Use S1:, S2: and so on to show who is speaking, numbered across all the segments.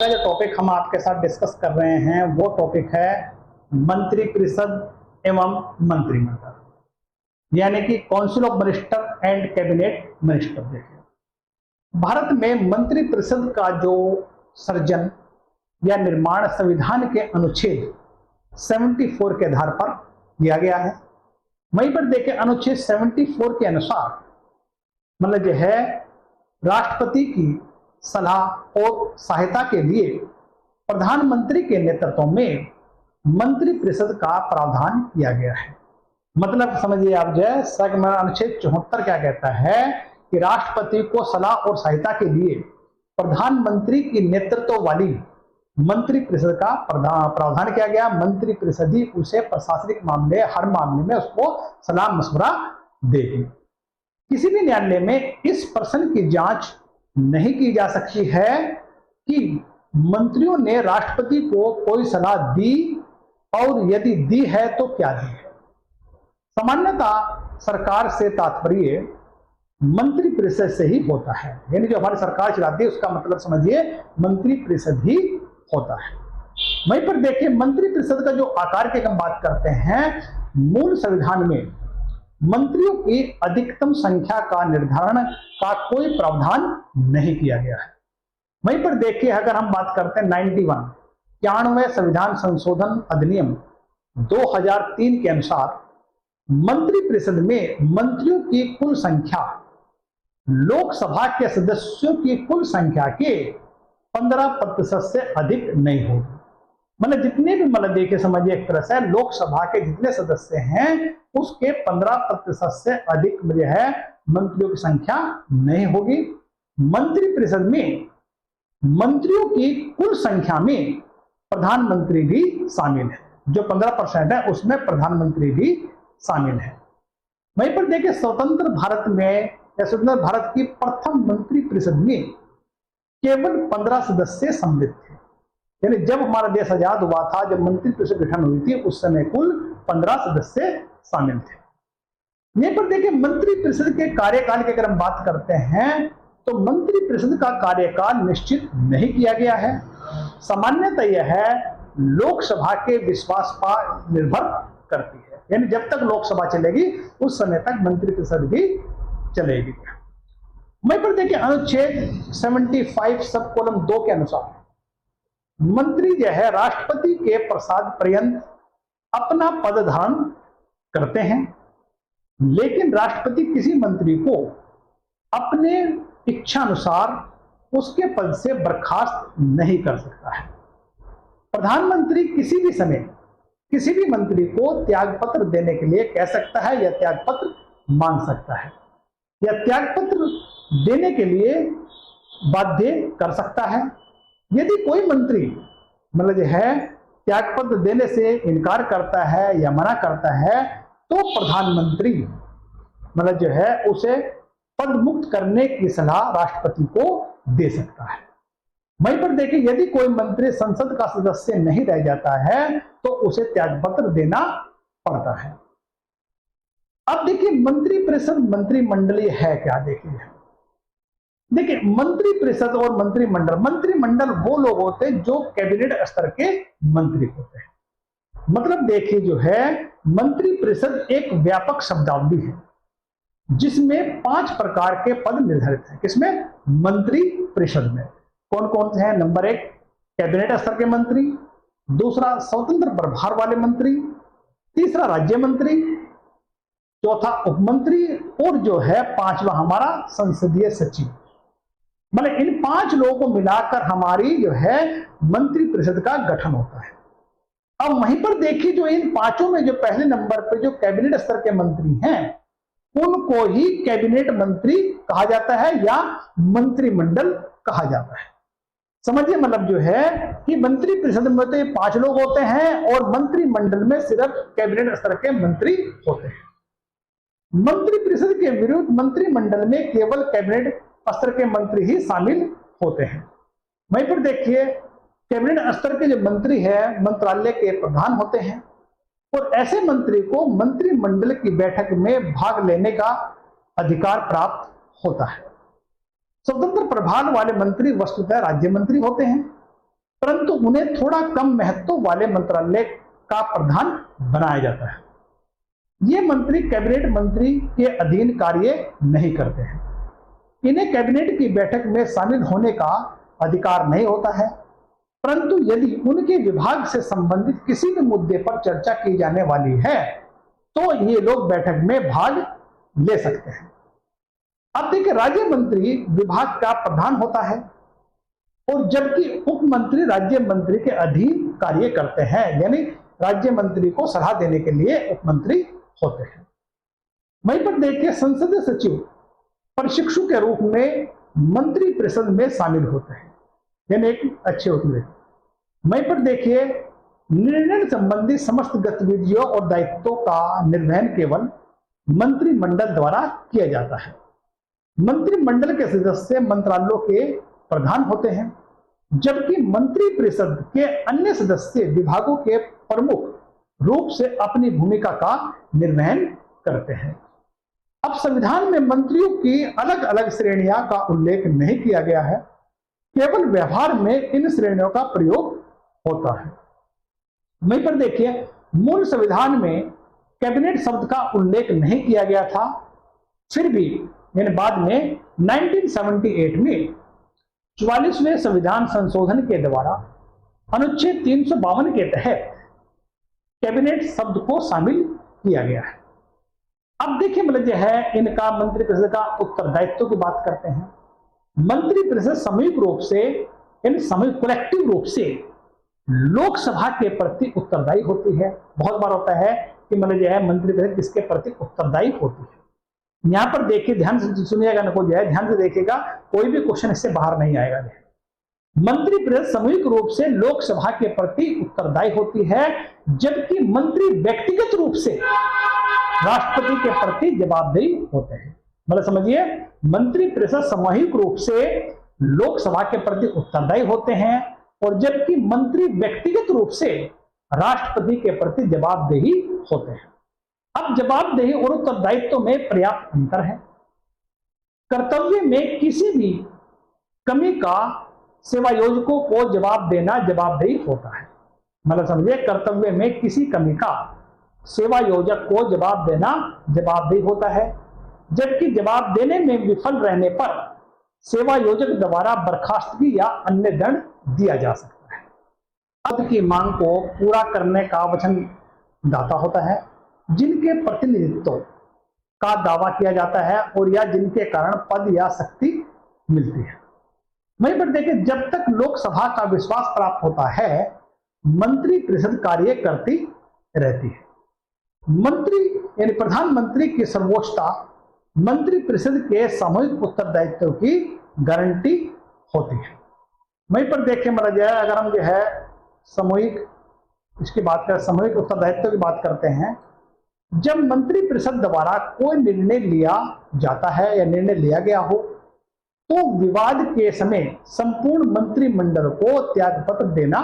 S1: जो टॉपिक हम आपके साथ डिस्कस कर रहे हैं वो टॉपिक है मंत्रिपरिषद एवं मंत्रिमंडल, यानी कि council of minister and cabinet minister. देखिए, भारत में मंत्रिपरिषद का जो सृजन या निर्माण संविधान के अनुच्छेद 74 के आधार पर किया गया है। वहीं पर देखिए, अनुच्छेद 74 के अनुसार मतलब जो है राष्ट्रपति की सलाह और सहायता के लिए प्रधानमंत्री के नेतृत्व में मंत्रिपरिषद का प्रावधान किया गया है। मतलब समझिए आप, जो है अनुच्छेद 74 क्या कहता है कि राष्ट्रपति को सलाह और सहायता के लिए प्रधानमंत्री की नेतृत्व वाली मंत्रिपरिषद का प्रावधान किया गया। मंत्रिपरिषद ही उसे प्रशासनिक मामले, हर मामले में उसको सलाह मशवरा देगी। किसी भी न्यायालय में इस प्रश्न की जांच नहीं की जा सकती है कि मंत्रियों ने राष्ट्रपति को कोई सलाह दी और यदि दी है तो क्या दी है। सामान्यतः सरकार से तात्पर्य मंत्रिपरिषद से ही होता है, यानी जो हमारी सरकार चलाती है उसका मतलब समझिए मंत्रिपरिषद ही होता है। वहीं पर देखिए, मंत्रिपरिषद का जो आकार की हम बात करते हैं, मूल संविधान में मंत्रियों की अधिकतम संख्या का निर्धारण का कोई प्रावधान नहीं किया गया है। वहीं पर देखिए, अगर हम बात करते हैं 91 संविधान संशोधन अधिनियम 2003 के अनुसार मंत्रिपरिषद में मंत्रियों की कुल संख्या लोकसभा के सदस्यों की कुल संख्या के 15% से अधिक नहीं होगी। मतलब जितने भी मतलब देखिए समझिए एक तरह से लोकसभा के जितने सदस्य हैं उसके 15% से अधिक जो है मंत्रियों की संख्या नहीं होगी। मंत्रिपरिषद में मंत्रियों की कुल संख्या में प्रधानमंत्री भी शामिल है। जो 15% है उसमें प्रधानमंत्री भी शामिल है। वहीं पर देखिए, स्वतंत्र भारत में या स्वतंत्र भारत की प्रथम मंत्रिपरिषद में केवल 15 सदस्य सम्मिलित थे। यानी जब हमारा देश आजाद हुआ था, जब मंत्रिपरिषद गठन हुई थी, उस समय कुल 15 सदस्य शामिल थे। यहीं पर देखिए, मंत्रिपरिषद के कार्यकाल की अगर हम बात करते हैं तो मंत्रिपरिषद का कार्यकाल निश्चित नहीं किया गया है। सामान्यतः यह है लोकसभा के विश्वास पर निर्भर करती है, यानी जब तक लोकसभा चलेगी उस समय तक मंत्रिपरिषद भी चलेगी। वहीं पर देखिए, अनुच्छेद 75 सब कॉलम 2 के अनुसार मंत्री जो है राष्ट्रपति के प्रसाद पर्यंत अपना पद धारण करते हैं, लेकिन राष्ट्रपति किसी मंत्री को अपने इच्छा अनुसार उसके पद से बर्खास्त नहीं कर सकता है। प्रधानमंत्री किसी भी समय किसी भी मंत्री को त्यागपत्र देने के लिए कह सकता है या त्यागपत्र मांग सकता है या त्यागपत्र देने के लिए बाध्य कर सकता है। यदि कोई मंत्री मतलब जो है त्यागपत्र देने से इनकार करता है या मना करता है तो प्रधानमंत्री मतलब जो है उसे पद मुक्त करने की सलाह राष्ट्रपति को दे सकता है। वहीं पर देखिए, यदि कोई मंत्री संसद का सदस्य नहीं रह जाता है तो उसे त्यागपत्र देना पड़ता है। अब देखिए, मंत्रिपरिषद मंत्रिमंडलीय है क्या। देखिए मंत्रिपरिषद और मंत्रिमंडल वो लोग होते हैं जो कैबिनेट स्तर के मंत्री होते हैं। मतलब देखिए, जो है मंत्रिपरिषद एक व्यापक शब्दावली है जिसमें 5 प्रकार के पद निर्धारित हैं। किसमें? मंत्रिपरिषद में। कौन कौन से हैं? नंबर 1 कैबिनेट स्तर के मंत्री, दूसरा स्वतंत्र प्रभार वाले मंत्री, तीसरा राज्य मंत्री, चौथा उपमंत्री और जो है 5वां हमारा संसदीय सचिव। मतलब इन 5 लोगों को मिलाकर हमारी जो है मंत्रिपरिषद का गठन होता है। अब वहीं पर देखिए, जो इन 5 में जो पहले नंबर पे जो कैबिनेट स्तर के मंत्री हैं उनको ही कैबिनेट मंत्री कहा जाता है या मंत्रिमंडल कहा जाता है। समझिए, मतलब जो है कि मंत्रिपरिषद में तो ये 5 लोग होते हैं और मंत्रिमंडल में सिर्फ कैबिनेट स्तर के मंत्री होते हैं। मंत्रिपरिषद के विरुद्ध मंत्रिमंडल में केवल कैबिनेट स्तर के मंत्री ही शामिल होते हैं। वहीं पर देखिए, कैबिनेट स्तर के जो मंत्री है मंत्रालय के प्रधान होते हैं और ऐसे मंत्री को मंत्रिमंडल की बैठक में भाग लेने का अधिकार प्राप्त होता है। स्वतंत्र प्रभार वाले मंत्री वस्तुतः राज्य मंत्री होते हैं परंतु उन्हें थोड़ा कम महत्व वाले मंत्रालय का प्रधान बनाया जाता है। ये मंत्री कैबिनेट मंत्री के अधीन कार्य नहीं करते हैं। इन्हें कैबिनेट की बैठक में शामिल होने का अधिकार नहीं होता है, परंतु यदि उनके विभाग से संबंधित किसी भी मुद्दे पर चर्चा की जाने वाली है तो ये लोग बैठक में भाग ले सकते हैं। अब देखिए, राज्य मंत्री विभाग का प्रधान होता है और जबकि उप मंत्री राज्य मंत्री के अधीन कार्य करते हैं, यानी राज्य मंत्री को सलाह देने के लिए उप मंत्री होते हैं। वहीं पर देखिए, संसदीय सचिव प्रशिक्षु के रूप में मंत्री परिषद में शामिल होते हैं, यानी एक अच्छे होते। वहीं पर देखिए, निर्णय संबंधी समस्त गतिविधियों और दायित्वों का निर्वहन केवल मंत्रिमंडल द्वारा किया जाता है। मंत्रिमंडल के सदस्य मंत्रालयों के प्रधान होते हैं, जबकि मंत्री परिषद के अन्य सदस्य विभागों के प्रमुख रूप से अपनी भूमिका का निर्वहन करते हैं। अब संविधान में मंत्रियों की अलग अलग श्रेणियां का उल्लेख नहीं किया गया है, केवल व्यवहार में इन श्रेणियों का प्रयोग होता है। वहीं पर देखिए, मूल संविधान में कैबिनेट शब्द का उल्लेख नहीं किया गया था, फिर भी यानी बाद में 1978 में 44वें संविधान संशोधन के द्वारा अनुच्छेद 352 के तहत कैबिनेट शब्द को शामिल किया गया है। अब देखिए, मतलब जो है इनका मंत्री परिषद का उत्तरदायित्व की बात करते हैं। मंत्री परिषद सामूहिक रूप से यानी सामूहिक कलेक्टिव रूप से लोकसभा के प्रति उत्तरदायी होती है। बहुत बार होता है कि मतलब जो है मंत्री परिषद किसके प्रति उत्तरदायी होती है। यहां पर देखिए, ध्यान से सुनिएगा, ना जो है ध्यान से देखिएगा, कोई भी क्वेश्चन इससे बाहर नहीं आएगा। मंत्री परिषद सामूहिक रूप से लोकसभा के प्रति उत्तरदायी होती है, जबकि मंत्री व्यक्तिगत रूप से राष्ट्रपति के प्रति जवाबदेही होते हैं। मतलब समझिए, मंत्री परिषद सामूहिक रूप से लोकसभा के प्रति उत्तरदायी होते हैं और जबकि मंत्री व्यक्तिगत रूप से राष्ट्रपति के प्रति जवाबदेही होते हैं। अब जवाबदेही और उत्तरदायित्व में पर्याप्त अंतर है। कर्तव्य में किसी भी कमी का सेवायोजकों को जवाब देना जवाबदेही होता है। मतलब समझिए, कर्तव्य में किसी कमी का सेवायोजक को जवाब देना जवाबदेही होता है, जबकि जवाब देने में विफल रहने पर सेवायोजक द्वारा बर्खास्तगी या अन्य दंड दिया जा सकता है। पद की मांग को पूरा करने का वचनदाता होता है, जिनके प्रतिनिधित्व का दावा किया जाता है और या जिनके कारण पद या शक्ति मिलती है। वहीं पर देखिए, जब तक लोकसभा का विश्वास प्राप्त होता है, मंत्री परिषद कार्य करती रहती है। मंत्री यानी प्रधानमंत्री की सर्वोच्चता मंत्री परिषद के सामूहिक उत्तरदायित्व की गारंटी होती है। वहीं पर देखिए, मतलब जो है अगर हम जो है सामूहिक इसकी बात करें, सामूहिक उत्तरदायित्व की बात करते हैं, जब मंत्री परिषद द्वारा कोई निर्णय लिया जाता है या निर्णय लिया गया हो तो विवाद के समय संपूर्ण मंत्रिमंडल को त्यागपत्र देना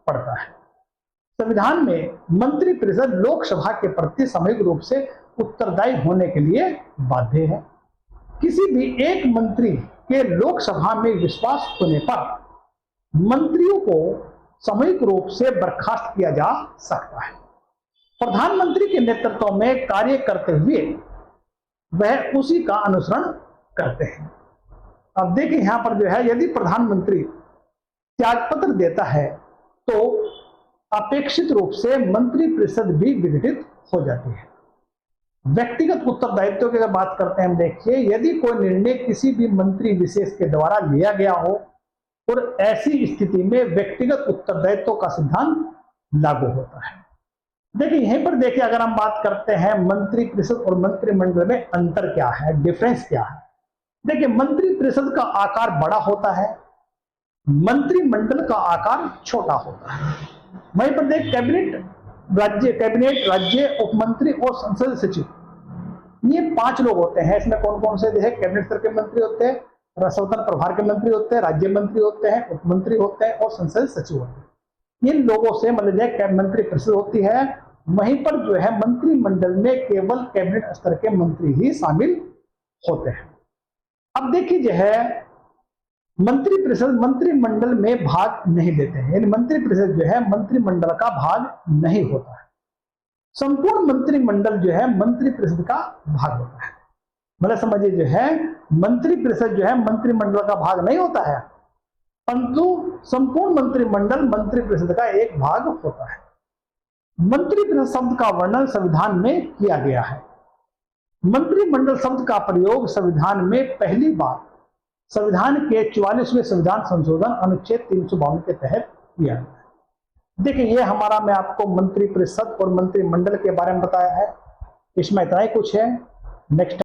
S1: पड़ता है। संविधान में मंत्री परिषद लोकसभा के प्रति सामूहिक रूप से उत्तरदायी होने के लिए बाध्य है। किसी भी एक मंत्री के लोकसभा में विश्वास होने पर मंत्रियों को सामूहिक रूप से बर्खास्त किया जा सकता है। प्रधानमंत्री के नेतृत्व में कार्य करते हुए वह उसी का अनुसरण करते हैं। अब देखिए, यहां पर जो है यदि प्रधानमंत्री त्यागपत्र देता है तो अपेक्षित रूप से मंत्री परिषद भी विघटित हो जाती है। व्यक्तिगत उत्तरदायित्व की अगर बात करते हैं, हम देखिए, यदि कोई निर्णय किसी भी मंत्री विशेष के द्वारा लिया गया हो और ऐसी स्थिति में व्यक्तिगत उत्तरदायित्व का सिद्धांत लागू होता है। देखिए, यहीं पर देखिए, अगर हम बात करते हैं मंत्री परिषद और मंत्रिमंडल में अंतर क्या है, डिफरेंस क्या है। देखिए, मंत्री परिषद का आकार बड़ा होता है, मंत्रिमंडल का आकार छोटा होता है। वहीं पर देख कैबिनेट राज्य उपमंत्री और संसदीय सचिव, ये 5 लोग होते हैं। इसमें कौन कौन से है, कैबिनेट स्तर के मंत्री होते हैं, स्वतंत्र प्रभार के मंत्री होते हैं, राज्य मंत्री होते हैं, उपमंत्री होते हैं और संसदीय सचिव होते हैं। इन लोगों से मतलब मंत्री परिषद होती है। वहीं पर जो है मंत्रिमंडल में केवल कैबिनेट स्तर के मंत्री ही शामिल होते हैं। अब देखिए जो है मंत्रिपरिषद मंत्रिमंडल में भाग नहीं लेते हैं, यानी मंत्रिपरिषद जो है मंत्रिमंडल का भाग नहीं होता है। संपूर्ण मंत्रिमंडल जो है मंत्रिपरिषद का भाग होता है। मतलब समझिए जो है मंत्रिपरिषद जो है मंत्रिमंडल का भाग नहीं होता है, परंतु संपूर्ण मंत्रिमंडल मंत्रिपरिषद का एक भाग होता है। मंत्रिपरिषद शब्द का वर्णन संविधान में किया गया है। मंत्रिमंडल शब्द का प्रयोग संविधान में पहली बार संविधान के 44वें संविधान संशोधन अनुच्छेद 352 के तहत किया गया है। देखिए ये हमारा मैं आपको मंत्रिपरिषद और मंत्रिमंडल के बारे में बताया है, इसमें इतना ही कुछ है। नेक्स्ट